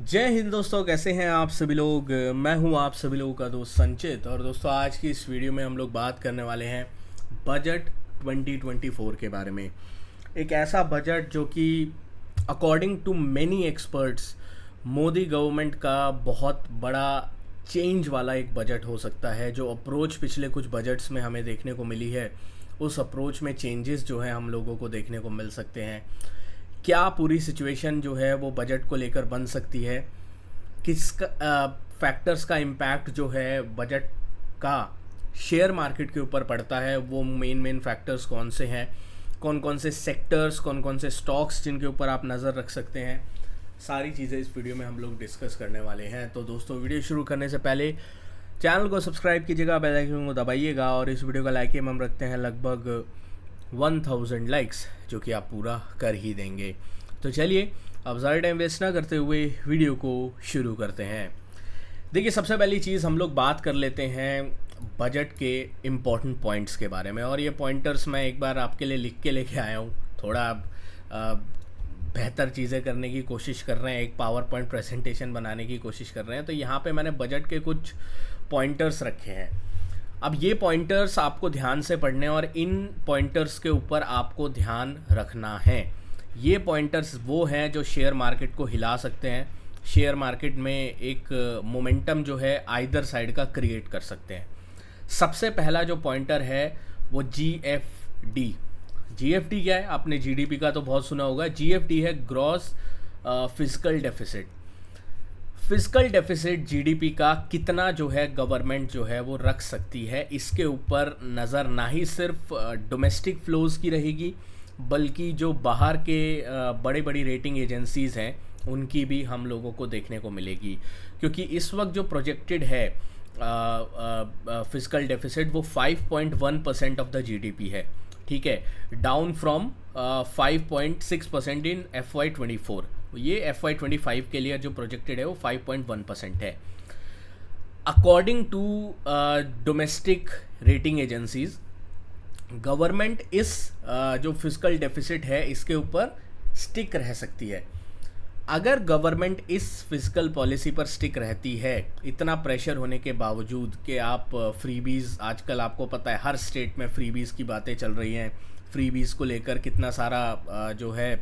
जय हिंद दोस्तों, कैसे हैं आप सभी लोग। मैं हूं आप सभी लोगों का दोस्त संचित। और दोस्तों, आज की इस वीडियो में हम लोग बात करने वाले हैं बजट 2024 के बारे में। एक ऐसा बजट जो कि according to many experts Modi government का बहुत बड़ा चेंज वाला एक बजट हो सकता है। जो अप्रोच पिछले कुछ बजट्स में हमें देखने को मिली है, उस अप्रोच में चेंजेस जो है हम लोगों को देखने को मिल सकते हैं। क्या पूरी सिचुएशन जो है वो बजट को लेकर बन सकती है, किस फैक्टर्स का इम्पैक्ट जो है बजट का शेयर मार्केट के ऊपर पड़ता है, वो मेन फैक्टर्स कौन से हैं, कौन कौन से सेक्टर्स, कौन कौन से स्टॉक्स जिनके ऊपर आप नज़र रख सकते हैं, सारी चीज़ें इस वीडियो में हम लोग डिस्कस करने वाले हैं। तो दोस्तों, वीडियो शुरू करने से पहले चैनल को सब्सक्राइब कीजिएगा, बेल आइकन को दबाइएगा और इस वीडियो का लाइक हम रखते हैं लगभग 1000 लाइक्स, जो कि आप पूरा कर ही देंगे। तो चलिए अब ज़्यादा टाइम वेस्ट ना करते हुए वीडियो को शुरू करते हैं। देखिए, सबसे पहली चीज़ हम लोग बात कर लेते हैं बजट के इम्पॉर्टेंट पॉइंट्स के बारे में। और ये पॉइंटर्स मैं एक बार आपके लिए लिख के लेके आया हूँ। थोड़ा बेहतर चीज़ें करने की कोशिश कर रहे हैं, एक पावर पॉइंट प्रेजेंटेशन बनाने की कोशिश कर रहे हैं। तो यहाँ पे मैंने बजट के कुछ पॉइंटर्स रखे हैं। अब ये पॉइंटर्स आपको ध्यान से पढ़ने और इन पॉइंटर्स के ऊपर आपको ध्यान रखना है। ये पॉइंटर्स वो हैं जो शेयर मार्केट को हिला सकते हैं, शेयर मार्केट में एक मोमेंटम जो है आइदर साइड का क्रिएट कर सकते हैं। सबसे पहला जो पॉइंटर है वो जीएफडी। जीएफडी क्या है? आपने जीडीपी का तो बहुत सुना होगा। जीएफडी है gross physical deficit. Physical deficit GDP का कितना जो है गवर्नमेंट जो है वो रख सकती है, इसके ऊपर नज़र ना ही सिर्फ डोमेस्टिक फ्लोज़ की रहेगी, बल्कि जो बाहर के बड़ी बड़ी रेटिंग एजेंसीज़ हैं उनकी भी हम लोगों को देखने को मिलेगी। क्योंकि इस वक्त जो प्रोजेक्टेड है फिजिकल डेफिसिट वो 5.1% ऑफ द जीडीपी है। ठीक है, डाउन फ्रॉम 5.6% इन FY24। ये FY25 के लिए जो प्रोजेक्टेड है वो 5.1% है। According to domestic rating agencies, government इस जो फिजिकल डेफिसिट है इसके ऊपर स्टिक रह सकती है। अगर गवर्नमेंट इस फिजिकल पॉलिसी पर स्टिक रहती है, इतना प्रेशर होने के बावजूद कि आप फ्रीबीज़, आजकल आपको पता है हर स्टेट में फ्रीबीज़ की बातें चल रही हैं, फ्रीबीज़ को लेकर कितना सारा जो है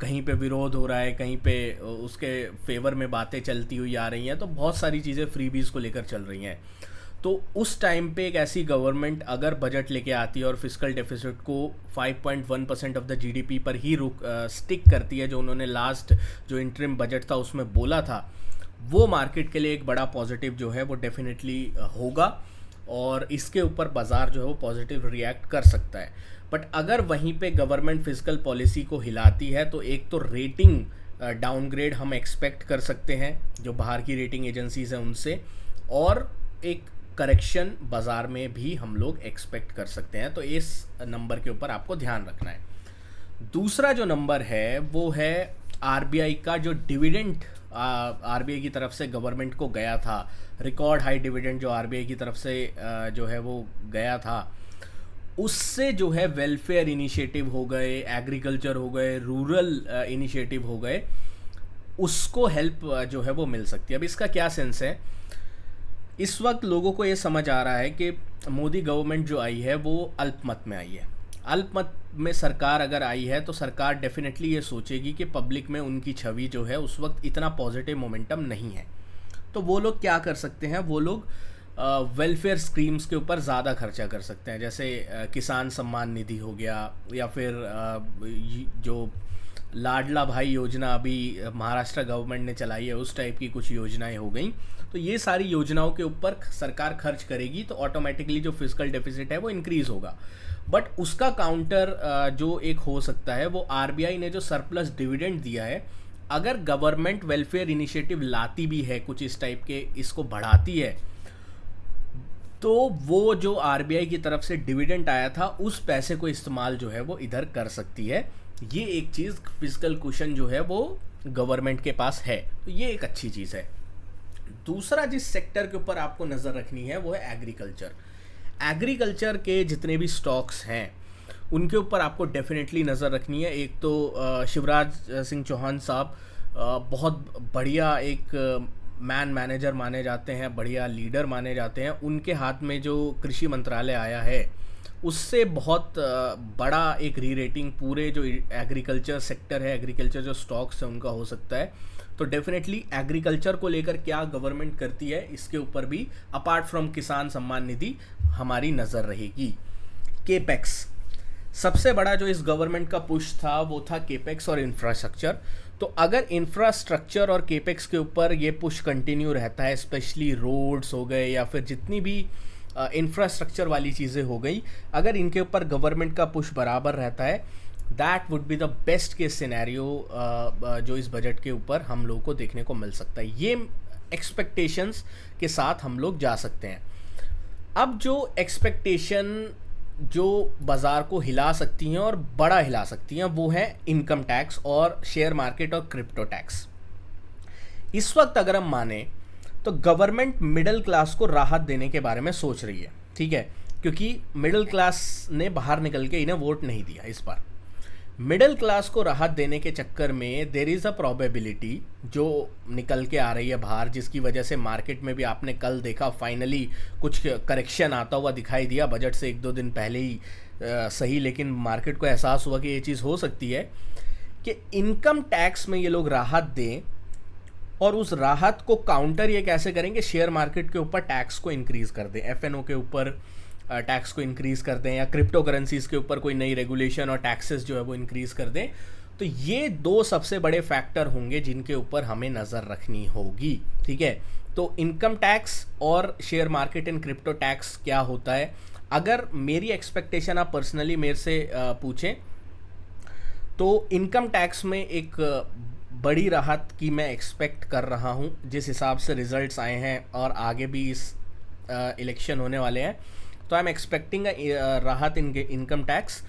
कहीं पे विरोध हो रहा है, कहीं पे उसके फेवर में बातें चलती हुई आ रही हैं। तो बहुत सारी चीज़ें फ्रीबीज़ को लेकर चल रही हैं। तो उस टाइम पे एक ऐसी गवर्नमेंट अगर बजट लेके आती है और फिजिकल डेफिसिट को 5.1% ऑफ द जीडीपी पर ही स्टिक करती है, जो उन्होंने लास्ट जो इंटरिम बजट था उसमें बोला था, वो मार्केट के लिए एक बड़ा पॉजिटिव जो है वो डेफिनेटली होगा और इसके ऊपर बाज़ार जो है वो पॉजिटिव रिएक्ट कर सकता है। बट अगर वहीं पे गवर्नमेंट फिजिकल पॉलिसी को हिलाती है तो एक तो रेटिंग डाउनग्रेड हम एक्सपेक्ट कर सकते हैं जो बाहर की रेटिंग एजेंसीज हैं उनसे, और एक करेक्शन बाज़ार में भी हम लोग एक्सपेक्ट कर सकते हैं। तो इस नंबर के ऊपर आपको ध्यान रखना है। दूसरा जो नंबर है वो है आरबीआई का जो डिविडेंड आरबीआई की तरफ से गवर्नमेंट को गया था, रिकॉर्ड हाई डिविडेंड जो आरबीआई की तरफ से जो है वो गया था, उससे जो है वेलफेयर इनिशिएटिव हो गए, एग्रीकल्चर हो गए, रूरल इनिशिएटिव हो गए, उसको हेल्प जो है वो मिल सकती है। अब इसका क्या सेंस है? इस वक्त लोगों को ये समझ आ रहा है कि मोदी गवर्नमेंट जो आई है वो अल्पमत में आई है। अल्पमत में सरकार अगर आई है तो सरकार डेफिनेटली ये सोचेगी कि पब्लिक में उनकी छवि जो है उस वक्त इतना पॉजिटिव मोमेंटम नहीं है। तो वो लोग क्या कर सकते हैं? वो लोग वेलफेयर स्कीम्स के ऊपर ज़्यादा खर्चा कर सकते हैं। जैसे किसान सम्मान निधि हो गया, या फिर जो लाडला भाई योजना अभी महाराष्ट्र गवर्नमेंट ने चलाई है, उस टाइप की कुछ योजनाएं हो गई। तो ये सारी योजनाओं के ऊपर सरकार खर्च करेगी तो ऑटोमेटिकली जो फिजिकल डेफिसिट है वो इंक्रीज होगा। बट उसका काउंटर जो एक हो सकता है वो आरबीआई ने जो सरप्लस डिविडेंड दिया है, अगर गवर्नमेंट वेलफेयर इनिशिएटिव लाती भी है कुछ इस टाइप के, इसको बढ़ाती है, तो वो जो आरबीआई की तरफ से डिविडेंड आया था उस पैसे को इस्तेमाल जो है वो इधर कर सकती है। ये एक चीज़, फिजिकल कुशन जो है वो गवर्नमेंट के पास है, तो ये एक अच्छी चीज़ है। दूसरा जिस सेक्टर के ऊपर आपको नज़र रखनी है वो है एग्रीकल्चर। एग्रीकल्चर के जितने भी स्टॉक्स हैं उनके ऊपर आपको डेफिनेटली नज़र रखनी है। एक तो शिवराज सिंह चौहान साहब बहुत बढ़िया एक मैन मैनेजर माने जाते हैं, बढ़िया लीडर माने जाते हैं, उनके हाथ में जो कृषि मंत्रालय आया है उससे बहुत बड़ा एक री रेटिंग पूरे जो एग्रीकल्चर सेक्टर है, एग्रीकल्चर जो स्टॉक्स है उनका हो सकता है। तो डेफिनेटली एग्रीकल्चर को लेकर क्या गवर्नमेंट करती है इसके ऊपर भी अपार्ट फ्रॉम किसान सम्मान निधि हमारी नज़र रहेगी। केपेक्स, सबसे बड़ा जो इस गवर्नमेंट का पुश था वो था केपेक्स और इंफ्रास्ट्रक्चर। तो अगर इंफ्रास्ट्रक्चर और केपेक्स के ऊपर ये पुश कंटिन्यू रहता है, स्पेशली रोड्स हो गए या फिर जितनी भी इंफ्रास्ट्रक्चर वाली चीज़ें हो गई, अगर इनके ऊपर गवर्नमेंट का पुश बराबर रहता है, that would be the best case scenario जो इस बजट के ऊपर हम लोगों को देखने को मिल सकता है। ये एक्सपेक्टेशंस के साथ हम लोग जा सकते हैं। अब जो एक्सपेक्टेशन जो बाज़ार को हिला सकती हैं और बड़ा हिला सकती हैं वो है इनकम टैक्स और शेयर मार्केट और क्रिप्टो टैक्स। इस वक्त अगर हम माने तो गवर्नमेंट मिडिल क्लास को राहत देने के बारे में सोच रही है, ठीक है, क्योंकि मिडिल क्लास ने बाहर निकल के इन्हें वोट नहीं दिया इस बार। मिडिल क्लास को राहत देने के चक्कर में देयर इज़ अ प्रोबेबिलिटी जो निकल के आ रही है बाहर, जिसकी वजह से मार्केट में भी आपने कल देखा फाइनली कुछ करेक्शन आता हुआ दिखाई दिया बजट से 1-2 दिन पहले ही सही, लेकिन मार्केट को एहसास हुआ कि ये चीज़ हो सकती है कि इनकम टैक्स में ये लोग राहत दें और उस राहत को काउंटर ये कैसे करेंगे, शेयर मार्केट के ऊपर टैक्स को इंक्रीज़ कर दें, एफएनओ के ऊपर टैक्स को इंक्रीज़ कर दें या क्रिप्टो करेंसीज़ के ऊपर कोई नई रेगुलेशन और टैक्सेस जो है वो इंक्रीज़ कर दें। तो ये 2 सबसे बड़े फैक्टर होंगे जिनके ऊपर हमें नज़र रखनी होगी, ठीक है। तो इनकम टैक्स और share market and crypto tax क्या होता है, अगर मेरी एक्सपेक्टेशन आप पर्सनली मेरे से पूछें तो इनकम टैक्स में एक बड़ी राहत की मैं एक्सपेक्ट कर रहा हूँ जिस हिसाब से रिजल्ट्स आए हैं और आगे भी इस इलेक्शन होने वाले हैं। तो आई एम एक्सपेक्टिंग राहत इन income tax,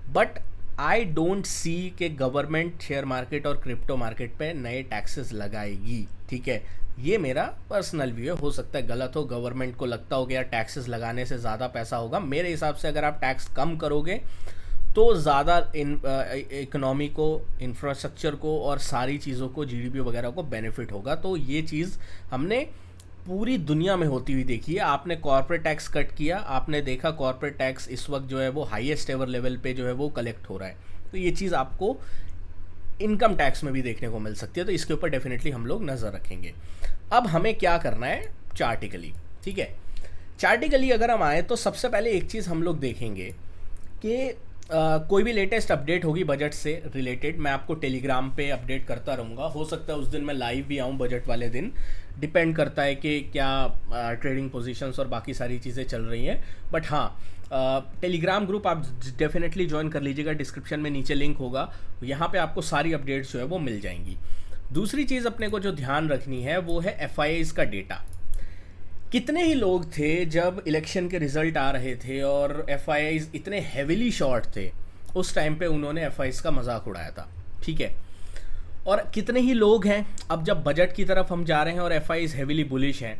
but I don't see कि गवर्नमेंट शेयर मार्केट और क्रिप्टो मार्केट पे नए टैक्सेस लगाएगी, ठीक है। ये मेरा पर्सनल व्यू है, हो सकता है गलत हो, गवर्नमेंट को लगता हो कि यार टैक्सेस लगाने से ज़्यादा पैसा होगा। मेरे हिसाब से अगर आप टैक्स कम करोगे तो ज़्यादा इकोनॉमी को, इंफ्रास्ट्रक्चर को और सारी चीज़ों को, जीडीपी वगैरह को बेनिफिट होगा। तो ये चीज़ हमने पूरी दुनिया में होती हुई देखी है। आपने कॉर्पोरेट टैक्स कट किया, आपने देखा कॉर्पोरेट टैक्स इस वक्त जो है वो हाईएस्ट एवर लेवल पे जो है वो कलेक्ट हो रहा है। तो ये चीज़ आपको इनकम टैक्स में भी देखने को मिल सकती है। तो इसके ऊपर डेफिनेटली हम लोग नज़र रखेंगे। अब हमें क्या करना है चार्टिकली, ठीक है। चार्टिकली अगर हम आए तो सबसे पहले एक चीज़ हम लोग देखेंगे कि कोई भी लेटेस्ट अपडेट होगी बजट से रिलेटेड, मैं आपको टेलीग्राम पे अपडेट करता रहूँगा। हो सकता है उस दिन मैं लाइव भी आऊँ बजट वाले दिन, डिपेंड करता है कि क्या ट्रेडिंग पोजीशंस और बाकी सारी चीज़ें चल रही हैं। बट हाँ, टेलीग्राम ग्रुप आप डेफिनेटली ज्वाइन कर लीजिएगा, डिस्क्रिप्शन में नीचे लिंक होगा, यहाँ पे आपको सारी अपडेट्स जो है वो मिल जाएंगी। दूसरी चीज़ अपने को जो ध्यान रखनी है वो है FIIs का डेटा। कितने ही लोग थे जब इलेक्शन के रिजल्ट आ रहे थे और FIIs इतने हेविली शॉर्ट थे, उस टाइम पे उन्होंने FIIs का मजाक उड़ाया था, ठीक है। और कितने ही लोग हैं अब जब बजट की तरफ हम जा रहे हैं और FIIs हेविली बुलिश हैं,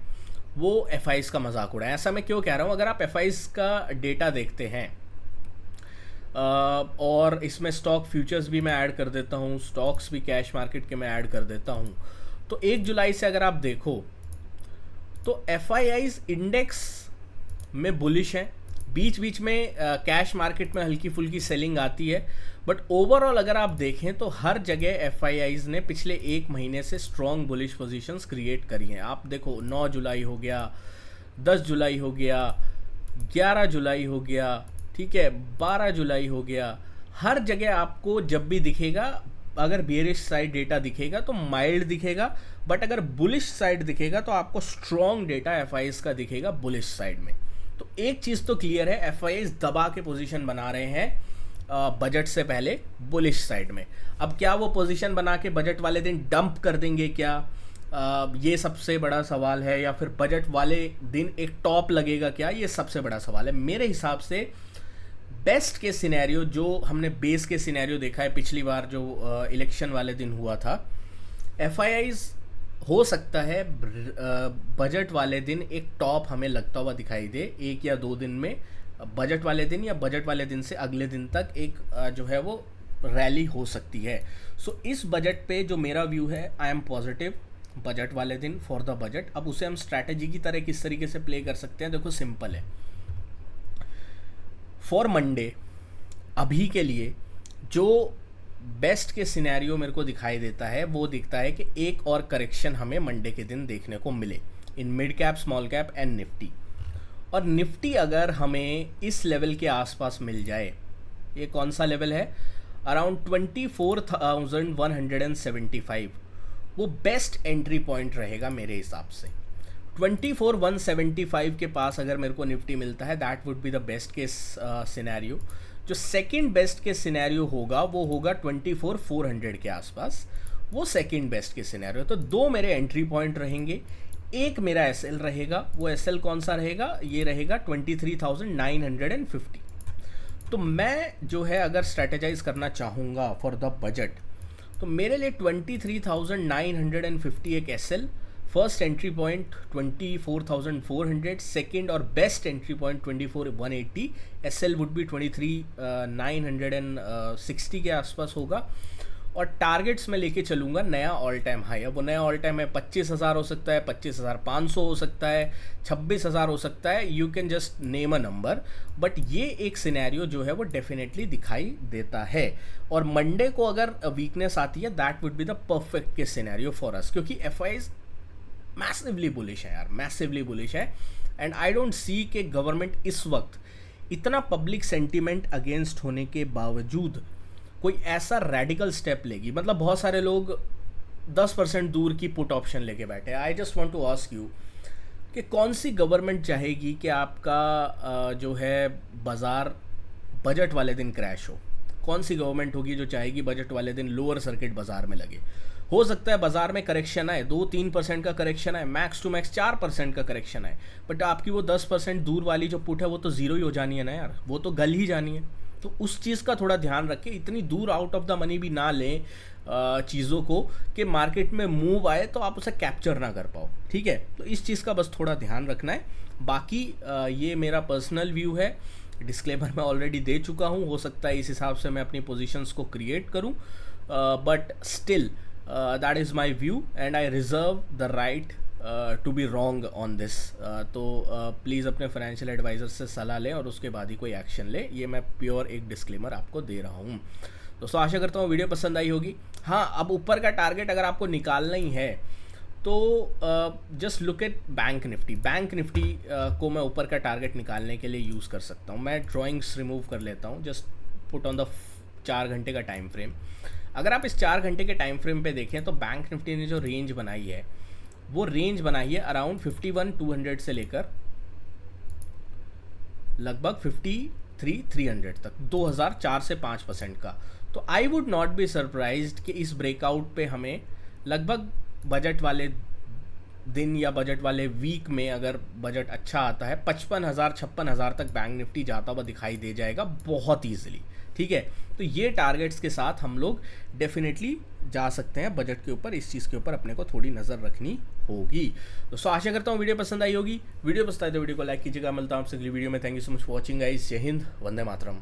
वो FIIs का मजाक उड़ाएं। ऐसा मैं क्यों कह रहा हूँ, अगर आप FIIs का डेटा देखते हैं और इसमें स्टॉक फ्यूचर्स भी मैं ऐड कर देता हूँ, स्टॉक्स भी कैश मार्केट के मैं ऐड कर देता हूँ, तो 1 जुलाई से अगर आप देखो तो FIIs इंडेक्स में बुलिश हैं। बीच बीच में कैश मार्केट में हल्की फुल्की सेलिंग आती है, बट ओवरऑल अगर आप देखें तो हर जगह FIIs ने पिछले 1 महीने से स्ट्रॉन्ग बुलिश पोजीशंस क्रिएट करी हैं। आप देखो 9 जुलाई हो गया, 10 जुलाई हो गया, 11 जुलाई हो गया, ठीक है, 12 जुलाई हो गया। हर जगह आपको जब भी दिखेगा, अगर बेरिश साइड डेटा दिखेगा तो माइल्ड दिखेगा, बट अगर बुलिश साइड दिखेगा तो आपको स्ट्रॉन्ग डेटा FIIs का दिखेगा बुलिश साइड में। तो एक चीज़ तो क्लियर है, FIIs दबा के पोजीशन बना रहे हैं बजट से पहले बुलिश साइड में। अब क्या वो पोजीशन बना के बजट वाले दिन डंप कर देंगे क्या, ये सबसे बड़ा सवाल है, या फिर बजट वाले दिन एक टॉप लगेगा क्या, ये सबसे बड़ा सवाल है। मेरे हिसाब से बेस्ट के सिनेरियो जो हमने बेस के सिनेरियो देखा है पिछली बार जो इलेक्शन वाले दिन हुआ था, FIIs हो सकता है बजट वाले दिन एक टॉप हमें लगता हुआ दिखाई दे, 1 या 2 दिन में, बजट वाले दिन या बजट वाले दिन से अगले दिन तक एक जो है वो रैली हो सकती है। सो इस बजट पे जो मेरा व्यू है, आई एम पॉजिटिव बजट वाले दिन फॉर द बजट। अब उसे हम स्ट्रैटेजी की तरह किस तरीके से प्ले कर सकते हैं, देखो सिंपल है। फॉर मंडे अभी के लिए जो बेस्ट के सिनेरियो मेरे को दिखाई देता है वो दिखता है कि एक और करेक्शन हमें मंडे के दिन देखने को मिले in mid cap, small cap and Nifty. और निफ्टी अगर हमें इस लेवल के आसपास मिल जाए, ये कौन सा लेवल है, अराउंड 24,175, वो बेस्ट एंट्री पॉइंट रहेगा मेरे हिसाब से। 24,175 के पास अगर मेरे को निफ्टी मिलता है, that would be the best case scenario. जो सेकंड बेस्ट के सिनेरियो होगा वो होगा 24,400 के आसपास, वो सेकंड बेस्ट के सिनेरियो। तो दो मेरे एंट्री पॉइंट रहेंगे, एक मेरा एसएल रहेगा। वो एसएल कौन सा रहेगा, ये रहेगा 23,950। तो मैं जो है अगर स्ट्रैटेजाइज करना चाहूँगा फॉर द बजट, तो मेरे लिए 23,950 एक SL, first entry point 24,400, second और best entry point 24,180, SL would be 23,960 के आसपास होगा। और टारगेट्स में लेके चलूँगा नया ऑल टाइम हाई। अब वो नया ऑल टाइम है 25,000 हो सकता है, 25,500 हो सकता है, 26,000 हो सकता है, you can just name a number. But ये एक सिनेरियो जो है वो डेफिनेटली दिखाई देता है। और मंडे को अगर वीकनेस आती है, that would be the perfect के सिनेरियो फॉर अस, क्योंकि एफआईज मैसिवली बुलिश है यार, मैसिवली बुलिश है। एंड आई डोंट सी कि गवर्नमेंट इस वक्त इतना पब्लिक सेंटीमेंट अगेंस्ट होने के बावजूद कोई ऐसा रेडिकल स्टेप लेगी। मतलब बहुत सारे लोग 10% दूर की पुट ऑप्शन लेके बैठे। I just want to ask you कि कौन सी गवर्नमेंट चाहेगी कि आपका जो है बाज़ार बजट वाले दिन क्रैश हो? कौन सी गवर्नमेंट होगी जो चाहेगी बजट वाले दिन लोअर सर्किट बाज़ार में लगे? हो सकता है बाज़ार में करेक्शन आए, 2-3% का करेक्शन आए, मैक्स टू मैक्स 4% का करेक्शन आए, बट आपकी वो 10% दूर वाली जो पुट है वो तो ज़ीरो ही हो जानी है ना यार, वो तो गल ही जानी है। तो उस चीज़ का थोड़ा ध्यान रखें, इतनी दूर आउट ऑफ द मनी भी ना लें चीज़ों को कि मार्केट में मूव आए तो आप उसे कैप्चर ना कर पाओ, ठीक है? तो इस चीज़ का बस थोड़ा ध्यान रखना है। बाकी ये मेरा पर्सनल व्यू है, डिस्क्लेमर मैं ऑलरेडी दे चुका हूँ। हो सकता है इस हिसाब से मैं अपनी पोजीशंस को क्रिएट करूँ, but still that is my view and I reserve the right to be wrong on this. तो प्लीज़ अपने फाइनेंशियल एडवाइज़र से सलाह लें और उसके बाद ही कोई एक्शन लें। ये मैं प्योर एक डिस्क्लेमर आपको दे रहा हूँ। दोस्तों आशा करता हूँ वीडियो पसंद आई होगी। हाँ, अब ऊपर का टारगेट अगर आपको निकालना ही है तो just look at bank Nifty. Bank Nifty को मैं ऊपर का टारगेट निकालने के लिए यूज़ कर सकता हूँ। मैं ड्राइंग्स रिमूव कर लेता हूँ, जस्ट पुट ऑन द 4 घंटे का टाइम फ्रेम। अगर आप इस 4 घंटे के टाइम फ्रेम पे देखें तो बैंक निफ्टी ने जो रेंज बनाई है वो रेंज बनाई है अराउंड 51,200 से लेकर लगभग 53,300 तक, 2004 से 5% का। तो I would not be surprised कि इस ब्रेकआउट पे हमें लगभग बजट वाले दिन या बजट वाले वीक में, अगर बजट अच्छा आता है, 55,000-56,000 तक बैंक निफ्टी जाता हुआ दिखाई दे जाएगा बहुत ईजिली, ठीक है? तो ये टारगेट्स के साथ हम लोग डेफिनेटली जा सकते हैं बजट के ऊपर। इस चीज़ के ऊपर अपने को थोड़ी नज़र रखनी होगी। दोस्तों आशा करता हूँ वीडियो पसंद आई होगी। वीडियो पसंद आए तो वीडियो को लाइक कीजिएगा। मिलता हूँ आपसे अगली वीडियो में। Thank you so much for watching guys. जय हिंद, वंदे मातरम।